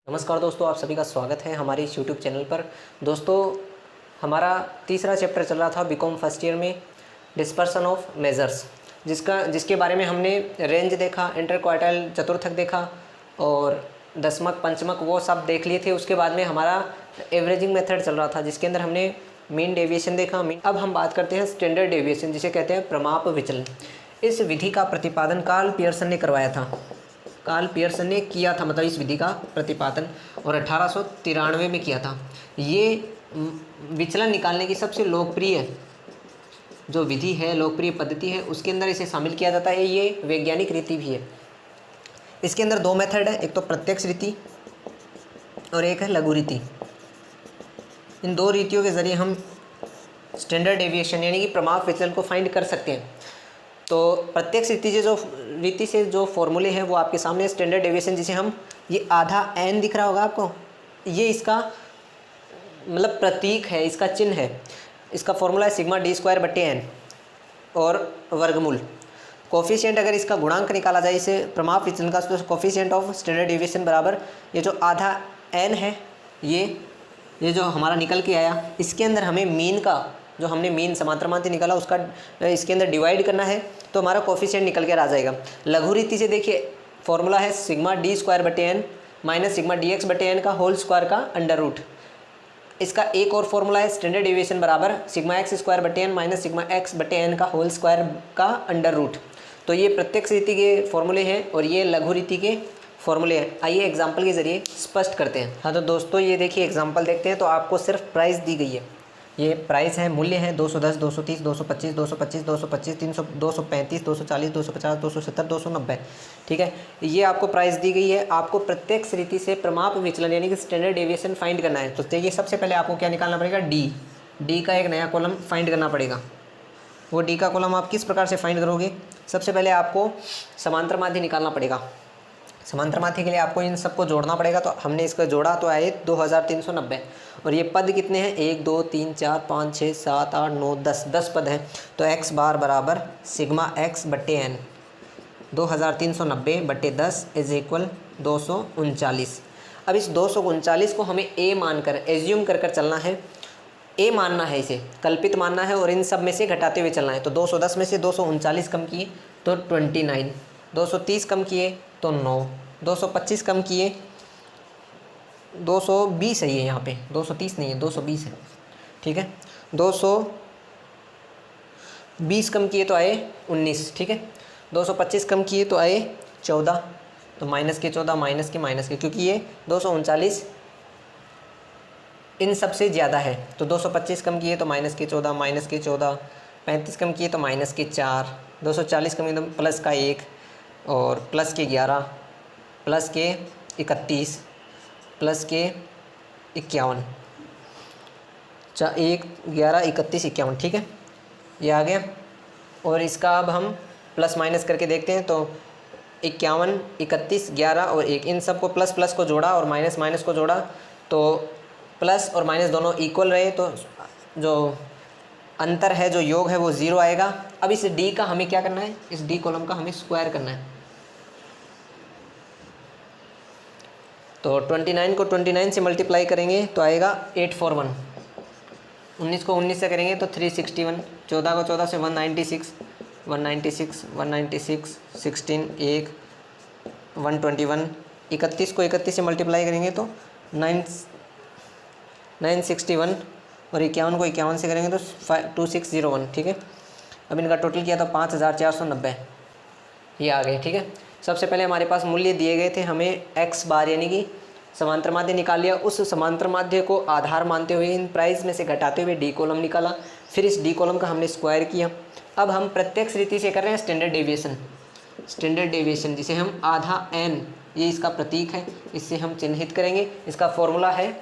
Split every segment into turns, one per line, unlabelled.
नमस्कार दोस्तों, आप सभी का स्वागत है हमारे इस यूट्यूब चैनल पर। दोस्तों, हमारा तीसरा चैप्टर चल रहा था बीकॉम फर्स्ट ईयर में, डिस्पर्सन ऑफ मेजर्स, जिसके बारे में हमने रेंज देखा, इंटर क्वार्टाइल, चतुर्थक देखा और दशमक पंचमक वो सब देख लिए थे। उसके बाद में हमारा एवरेजिंग मेथड चल रहा था, जिसके अंदर हमने मीन डेविएशन देखा। अब हम बात करते हैं स्टैंडर्ड डेविएशन, जिसे कहते हैं प्रमाप विचलन। इस विधि का प्रतिपादन कार्ल पियर्सन ने करवाया था। कार्ल पियर्सन ने किया था, मतलब इस विधि का प्रतिपादन, और 1893 में किया था। ये विचलन निकालने की सबसे लोकप्रिय जो विधि है, लोकप्रिय पद्धति है, उसके अंदर इसे शामिल किया जाता है। ये वैज्ञानिक रीति भी है। इसके अंदर दो मेथड है, एक तो प्रत्यक्ष रीति और एक है लघु रीति। इन दो रीतियों के ज़रिए हम स्टैंडर्ड डेविएशन यानी कि प्रमाप विचलन को फाइंड कर सकते हैं। तो प्रत्यक्ष रीति से जो फॉर्मूले हैं वो आपके सामने। स्टैंडर्ड डेविएशन जिसे हम, ये आधा एन दिख रहा होगा आपको, ये इसका मतलब प्रतीक है, इसका चिन्ह है। इसका फॉर्मूला है सिग्मा डी स्क्वायर बटे एन और वर्गमूल। कोफिशिएंट, अगर इसका गुणांक निकाला जाए इसे प्रमाप विचलन का, तो कोफिशिएंट ऑफ स्टैंडर्ड डेविएशन बराबर ये जो आधा एन है, ये जो हमारा निकल के आया, इसके अंदर हमें मीन का, जो हमने मीन समांतर माध्य निकाला, उसका इसके अंदर डिवाइड करना है, तो हमारा कोफिशिएंट निकल कर आ जाएगा। लघु रीति से देखिए, फॉर्मूला है सिग्मा डी स्क्वायर बटे N minus sigma D X बटे एन का होल स्क्वायर का अंडर रूट। इसका एक और फॉर्मूला है स्टैंडर्ड डेविएशन बराबर सिग्मा एक्स स्क्वायर बटे एन माइनस सिग्मा एक्स बटे एन का होल स्क्वायर का अंडर रूट। तो ये प्रत्यक्ष रीति के फॉर्मूले हैं और ये लघु रीति के फॉर्मूले हैं। आइए एग्जाम्पल के जरिए स्पष्ट करते हैं। हाँ, तो दोस्तों ये देखिए एग्जाम्पल देखते हैं। तो आपको सिर्फ प्राइस दी गई है, ये प्राइस है, मूल्य है 210, 230, 225, 225, 225, 300, 235, 240, 250, 270, 290। ठीक है, ये आपको प्राइस दी गई है। आपको प्रत्यक्ष रीति से प्रमाप विचलन यानी कि स्टैंडर्ड डेविएशन फाइंड करना है। तो देखिए, सबसे पहले आपको क्या निकालना पड़ेगा, डी का एक नया कॉलम फाइंड करना पड़ेगा। वो डी का कॉलम आप किस प्रकार से फाइंड करोगे? सबसे पहले आपको समांतर माध्य निकालना पड़ेगा। समांतर माध्य के लिए आपको इन सबको जोड़ना पड़ेगा। तो हमने इसको जोड़ा तो आए 2390, और ये पद कितने हैं? 1 2 3 4 5 6 7 8 9 10 पद हैं। तो x बार बराबर सिग्मा x बटे एन, 2390 बटे 10 इज इक्वल 239। अब इस 239 को हमें a मानकर, एज्यूम कर चलना है, a मानना है, इसे कल्पित मानना है और इन सब में से घटाते हुए चलना है। तो 210 में से 239 कम किए तो 29, 230 कम किए तो 9, 225 कम किए 220 है, ये यहाँ पे 230 नहीं है, 220 है। ठीक है, 220 कम किए तो आए 19। ठीक है, 225 कम किए तो आए 14, तो माइनस के 14, माइनस के, क्योंकि ये 239 इन सब से ज़्यादा है। तो 225 कम किए तो माइनस के 14, माइनस के 14, 35 कम किए तो माइनस के 4, 240 कम किए तो प्लस का 1 और प्लस के 11, प्लस के 31, प्लस के 51, 1 11 31 51। ठीक है, ये आ गया। और इसका अब हम प्लस माइनस करके देखते हैं। तो 51, 31, 11 और 1, इन सब को प्लस प्लस को जोड़ा और माइनस माइनस को जोड़ा, तो प्लस और माइनस दोनों इक्वल रहे, तो जो अंतर है, जो योग है, वो 0 आएगा। अब इस डी का हमें क्या करना है? इस डी कॉलम का हमें स्क्वायर करना है। तो 29 को 29 से मल्टीप्लाई करेंगे तो आएगा 841, 19 को 19 से करेंगे तो 361, 14 को 14 से 196, 196, 196, 16 1 121, 31 को 31 से मल्टीप्लाई करेंगे तो 961 और 51 को 51 से करेंगे तो 2601। ठीक है, अब इनका टोटल किया तो 5490 ये आ गए। ठीक है, सबसे पहले हमारे पास मूल्य दिए गए थे, हमें x बार यानी कि समांतर माध्य निकाल लिया। उस समांतर माध्य को आधार मानते हुए इन प्राइस में से घटाते हुए डी कॉलम निकाला, फिर इस डी कॉलम का हमने स्क्वायर किया। अब हम प्रत्यक्ष रीति से कर रहे हैं स्टैंडर्ड डेविएशन। स्टैंडर्ड डेविएशन जिसे हम आधा n, ये इसका प्रतीक है, इससे हम चिन्हित करेंगे। इसका फॉर्मूला है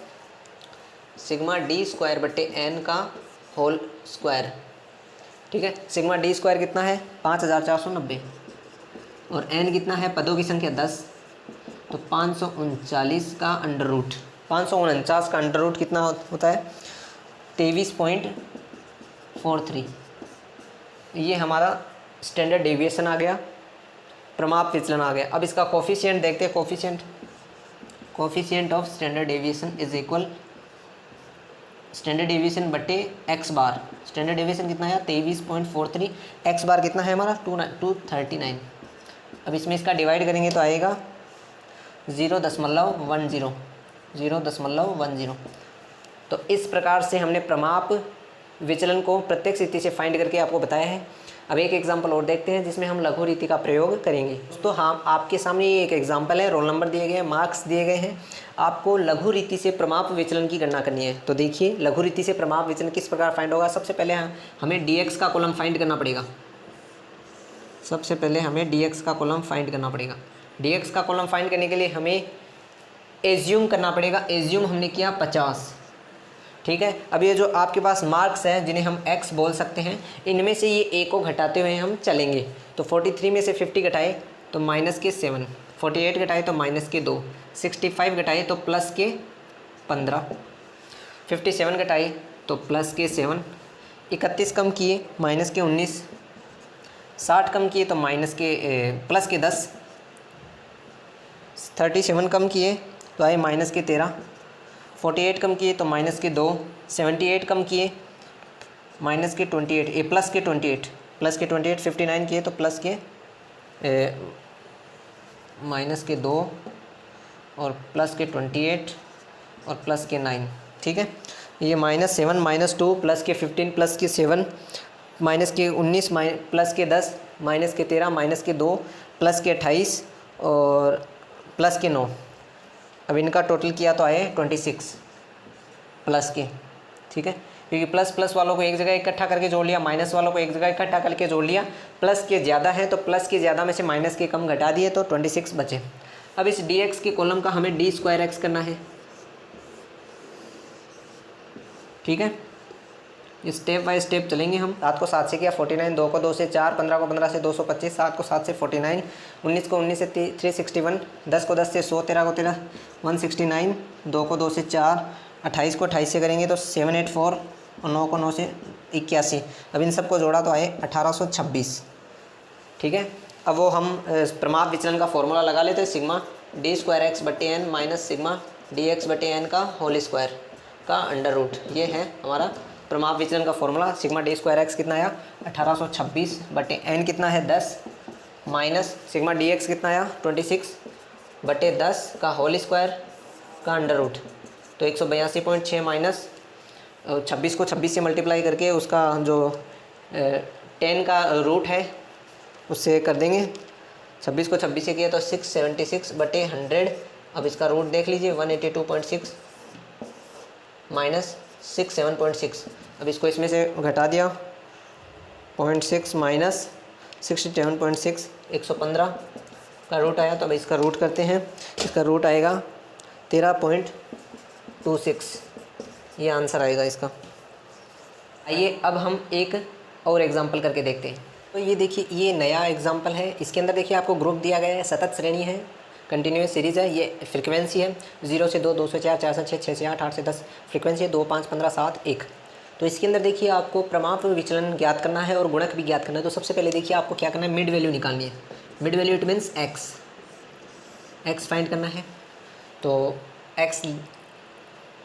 सिग्मा डी स्क्वायर बटे एन का होल स्क्वायर। ठीक है, सिग्मा डी स्क्वायर कितना है? 5490 और n कितना है? पदों की संख्या 10, तो 539 का अंडर रूट, 549 का अंडर रूट कितना होता है? 23.43। ये हमारा स्टैंडर्ड डेविएशन आ गया, प्रमाप विचलन आ गया। अब इसका कोफिशिएंट देखते हैं। Coefficient of standard deviation is equal standard deviation बटे एक्स बार। स्टैंडर्ड डेविएशन कितना है 23.43, एक्स बार कितना है हमारा 239। अब इसमें इसका डिवाइड करेंगे तो आएगा 0.10, 0.10। तो इस प्रकार से हमने प्रमाप विचलन को प्रत्यक्ष रीति से फाइंड करके आपको बताया है। अब एक एग्जांपल और देखते हैं जिसमें हम लघु रीति का प्रयोग करेंगे। तो हाँ, आपके सामने ये एक एग्जांपल है, रोल नंबर दिए गए हैं, मार्क्स दिए गए हैं, आपको लघु रीति से प्रमाप विचलन की गणना करनी है। तो देखिए लघु रीति से प्रमाप विचलन किस प्रकार फाइंड होगा। सबसे पहले हमें dx का कॉलम फाइंड करना पड़ेगा। सबसे पहले हमें dx का कॉलम फाइंड करना पड़ेगा। dx का कॉलम फाइंड करने के लिए हमें एज्यूम करना पड़ेगा। एज्यूम हमने किया 50, ठीक है। अब ये जो आपके पास मार्क्स हैं जिन्हें हम x बोल सकते हैं, इनमें से ये a को घटाते हुए हम चलेंगे। तो 43 में से 50 घटाए तो -7, 48 घटाए तो -2, 65 घटाए तो +15, 57 घटाए तो +7, 31 कम किए -19, 60 कम किए तो +10, 37 कम किए तो आए -13, 48 कम किए तो -2, 78 कम किए -28, +28, 59 किए तो -2 और +28 और +9, ठीक है। ये -7, -2, +15, +7, -19, +10, -13, -2, +28 और +9। अब इनका टोटल किया तो आए 26 प्लस के, ठीक है। क्योंकि प्लस वालों को एक जगह इकट्ठा करके जोड़ लिया, माइनस वालों को एक जगह इकट्ठा करके जोड़ लिया। प्लस के ज़्यादा है तो प्लस के ज़्यादा में से माइनस के कम घटा दिए तो 26 बचे। अब इस dx के कॉलम का हमें d² x करना है, ठीक है। स्टेप बाय स्टेप चलेंगे हम। 7 को 7 से किया 49, 2 को 2 से 4, 15 को 15 से 225, 7 को 7 से 49, 19 को 19 से 361, 10 को 10 से 100, 13 को 13 169, 2 को 2 से 4, 28 को 28 से करेंगे तो 784 और 9 को 9 से 81। अब इन सबको जोड़ा तो आए 1826, ठीक है। अब वो हम प्रमाप विचलन का फॉर्मूला लगा लेते हैं, सिग्मा d² x बटे n माइनस सिग्मा dx बटे n का होल स्क्वायर का अंडर रूट। ये है हमारा प्रमाप विचलन का फॉर्मूला। सिग्मा d² x कितना आया 1826 बटे n कितना है 10 माइनस सिग्मा dx कितना आया 26 बटे 10 का होल स्क्वायर का अंडर रूट। तो 182.6 माइनस 26 को 26 से मल्टीप्लाई करके उसका जो 10 का रूट है उससे कर देंगे। 26 को 26 से किया तो 676 बटे 100। अब इसका रूट देख लीजिए 182.6 माइनस 67.6। अब इसको इसमें से घटा दिया 0.6 माइनस 67.6, 115 का रूट आया। तो अब इसका रूट करते हैं, इसका रूट आएगा 13.26, ये आंसर आएगा इसका। आइए अब हम एक और एग्जांपल करके देखते हैं। तो ये देखिए ये नया एग्जांपल है। इसके अंदर देखिए आपको ग्रुप दिया गया है, सतत श्रेणी है, कंटिन्यूस सीरीज़ है, ये फ्रीक्वेंसी है 0 से 2, 2 से 4, 4 से 6, 6 से 8, 8 से 10, फ्रीक्वेंसी है 2, 5, 15, 7, 1। तो इसके अंदर देखिए आपको प्रमाप विचलन ज्ञात करना है और गुणक भी ज्ञात करना है। तो सबसे पहले देखिए आपको क्या करना है, मिड वैल्यू निकालनी है। Mid value it means x find करना है। तो एक्स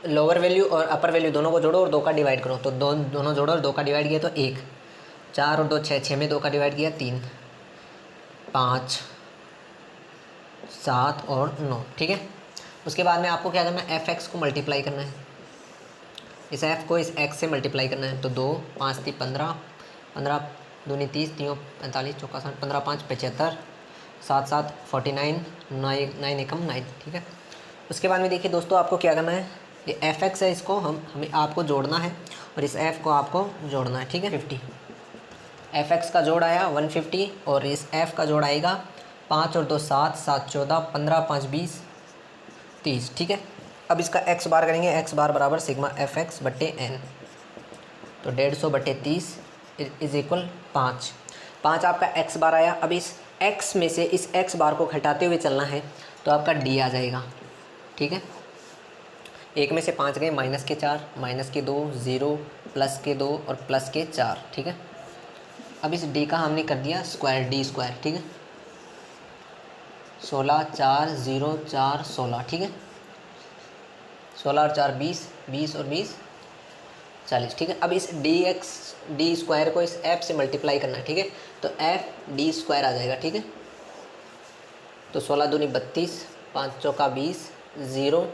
लोअर वैल्यू और अपर वैल्यू दोनों को जोड़ो और 2 का डिवाइड करो। तो दोनों जोड़ो और 2 का डिवाइड किया तो 1, 4 और 2 6, 6 में 2 का डिवाइड किया 3, 5, 7 और 9, ठीक है। उसके बाद में आपको क्या करना है, fx को मल्टीप्लाई करना है, इस f को इस x से मल्टीप्लाई करना है। तो 2, 5, 3, 15, 15 दूनी 30, 3, 45, 4, 60, 15, 5, 75, 7, 7, 49, 9 एकम 9, ठीक है। उसके बाद में देखिए दोस्तों आपको क्या करना है, ये fx है, इसको हमें आपको जोड़ना है और इस f को आपको जोड़ना है, ठीक है। 50 fx का जोड़ आया 150 और इस f का जोड़ आएगा 5 और 2 7, 7 14, 15 5 20 30, ठीक है। अब इसका x बार करेंगे, x बार बराबर सिग्मा fx बटे n। तो 150 बटे 30 इज इक्वल 5। 5 आपका x बार आया। अब इस x में से इस x बार को घटाते हुए चलना है तो आपका d आ जाएगा, ठीक है। 1 में से 5 गए, माइनस के 4, माइनस के 2, 0, प्लस के 2 और प्लस के 4, ठीक है। अब इस d का हमने कर दिया स्क्वायर, d², ठीक है। 16, 4, 0, 4, 16, ठीक है। 16 और 4 20, 20 और 20 40, ठीक है। अब इस डी स्क्वायर को इस एफ से मल्टीप्लाई करना है, ठीक है। तो एफ डी स्क्वायर आ जाएगा, ठीक है। तो 16 दूनी 32, 5 चौका 20, 0,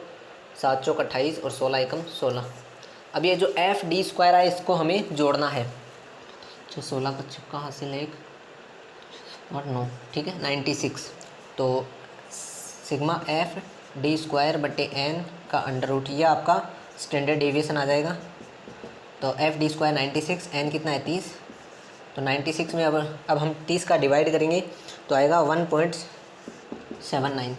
7 चौका 28 और 16 एकम 16। अब ये जो एफ डी स्क्वायर है इसको हमें जोड़ना है। तो 16 का चौका हासिल 1 और 9, ठीक है, 96। तो सिग्मा एफ डी स्क्वायर बटे एन का अंडर रूट, ये आपका स्टैंडर्ड डेविएशन आ जाएगा। तो एफ डी स्क्वायर 96, एन कितना है 30। तो 96 में अब हम 30 का डिवाइड करेंगे तो आएगा 1.79।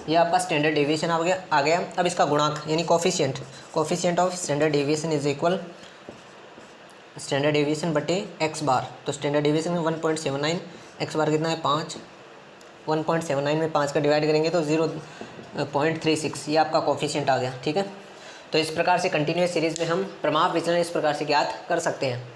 ये आपका स्टैंडर्ड डेविएशन आ गया। अब इसका गुणांक यानी coefficient of standard deviation is equal standard deviation बटे एक्स बार। तो स्टैंडर्ड डेविएशन में 1.79, एक्स बार कितना है 5, 1.79 में 5 का डिवाइड करेंगे तो 0.36, ये आपका कोफिशिएंट आ गया, ठीक है। तो इस प्रकार से कंटिन्यूस सीरीज़ में हम प्रमाप विचलन इस प्रकार से ज्ञात कर सकते हैं।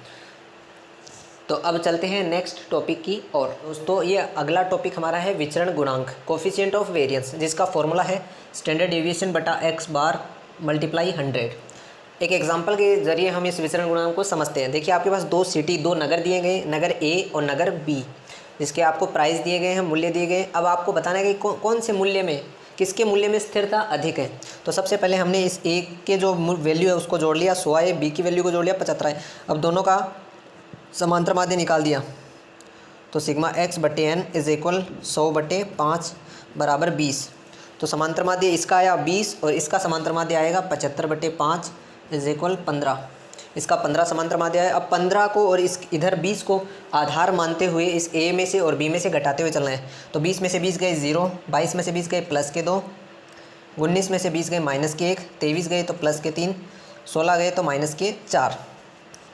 तो अब चलते हैं नेक्स्ट टॉपिक की ओर। दोस्तों ये अगला टॉपिक हमारा है विचरण गुणांक, कोफिशिएंट ऑफ वेरिएंस, जिसका फॉर्मूला है स्टैंडर्ड डेविएशन बटा एक्स बार मल्टीप्लाई 100। एक एग्जांपल के जरिए हम इस विचरण गुणांक को समझते हैं। देखिए आपके पास दो नगर दिए गए, नगर ए और नगर बी, जिसके आपको प्राइस दिए गए हैं, मूल्य दिए गए। अब आपको बताना है कि कौन से मूल्य में, किसके मूल्य में स्थिरता अधिक है। तो सबसे पहले हमने इस ए के जो वैल्यू है उसको जोड़ लिया 100 है, बी की वैल्यू को जोड़ लिया 75 है। अब दोनों का समांतर माध्य निकाल दिया। तो सिग्मा एक्स बटे एन इज इक्वल 100 बटे 5 बराबर 20। तो समांतर माध्य इसका आया 20 और इसका समांतर माध्य आएगा 75 बटे 5 इज इक्वल 15। इसका 15 समांतर माध्य है। अब 15 को और इस इधर 20 को आधार मानते हुए इस ए में से और बी में से घटाते हुए चलना है। तो 20 में से 20 गए 0, 22 में से 20 गए प्लस के 2, 19 में से 20 गए माइनस के 1, 23 गए तो प्लस के 3, 16 गए तो माइनस के 4।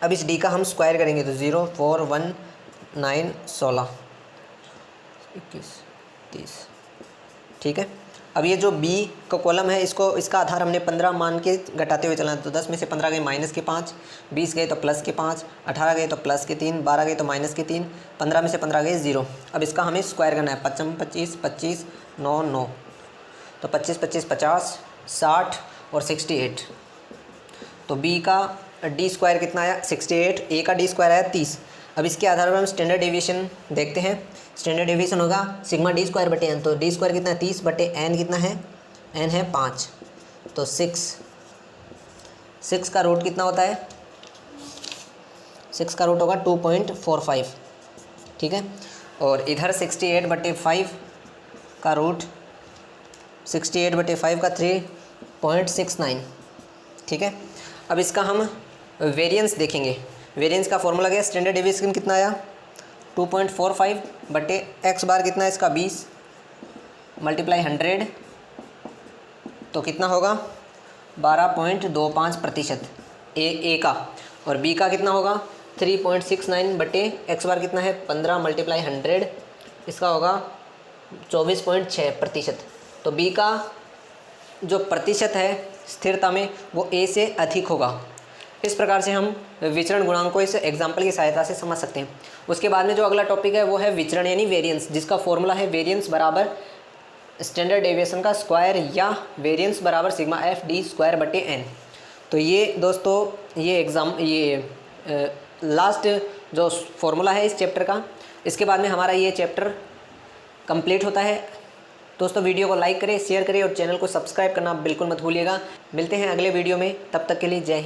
अब इस डी का हम स्क्वायर करेंगे तो 0, 4, 1, 9, 16, 21, 30, ठीक है। अब ये जो बी का कॉलम है इसका आधार हमने 15 मान के घटाते हुए चलना। तो 10 में से 15 गए माइनस के 5, 20 गए तो प्लस के 5, 18 गए तो प्लस के 3, 12 गए तो माइनस के 3, 15 में से 15 गए 0। अब इसका हमें स्क्वायर करना है। 25, 25, 9, 9, तो 25, 25, 50, 60 और 68। तो बी का डी स्क्वायर कितना आया 68, ए का डी स्क्वायर आया 30। अब इसके आधार पर हम स्टैंडर्ड डेविएशन देखते हैं। स्टैंडर्ड डेविएशन होगा सिग्मा डी स्क्वायर बटे एन। तो डी स्क्वायर कितना है 30 बटे एन कितना है, एन है 5। तो 6 का रूट कितना होता है, 6 का रूट होगा 2.45, ठीक है। और इधर 68 बटे 5 का रूट 68 बटे 5 का 3.69, ठीक है। अब इसका हम वेरिएंस देखेंगे। वेरिएंस का फॉर्मूला क्या है, स्टैंडर्ड डेविएशन कितना आया 2.45 बटे एक्स बार कितना है इसका 20 मल्टीप्लाई 100, तो कितना होगा 12.25% ए का। और बी का कितना होगा 3.69 बटे एक्स बार कितना है 15 मल्टीप्लाई 100, इसका होगा 24.6%। तो बी का जो प्रतिशत है स्थिरता में वो ए से अधिक होगा। इस प्रकार से हम विचरण गुणांक को इस एग्जाम्पल की सहायता से समझ सकते हैं। उसके बाद में जो अगला टॉपिक है वो है विचरण यानी वेरिएंस, जिसका फॉर्मूला है वेरिएंस बराबर स्टैंडर्ड डेविएशन का स्क्वायर या वेरिएंस बराबर सिग्मा एफ डी स्क्वायर बटे एन। तो ये दोस्तों ये लास्ट जो फॉर्मूला है इस चैप्टर का, इसके बाद में हमारा ये चैप्टर कंप्लीट होता है। दोस्तों वीडियो को लाइक करें, शेयर करें और चैनल को सब्सक्राइब करना बिल्कुल मत भूलिएगा। मिलते हैं अगले वीडियो में, तब तक के लिए जय हिंद।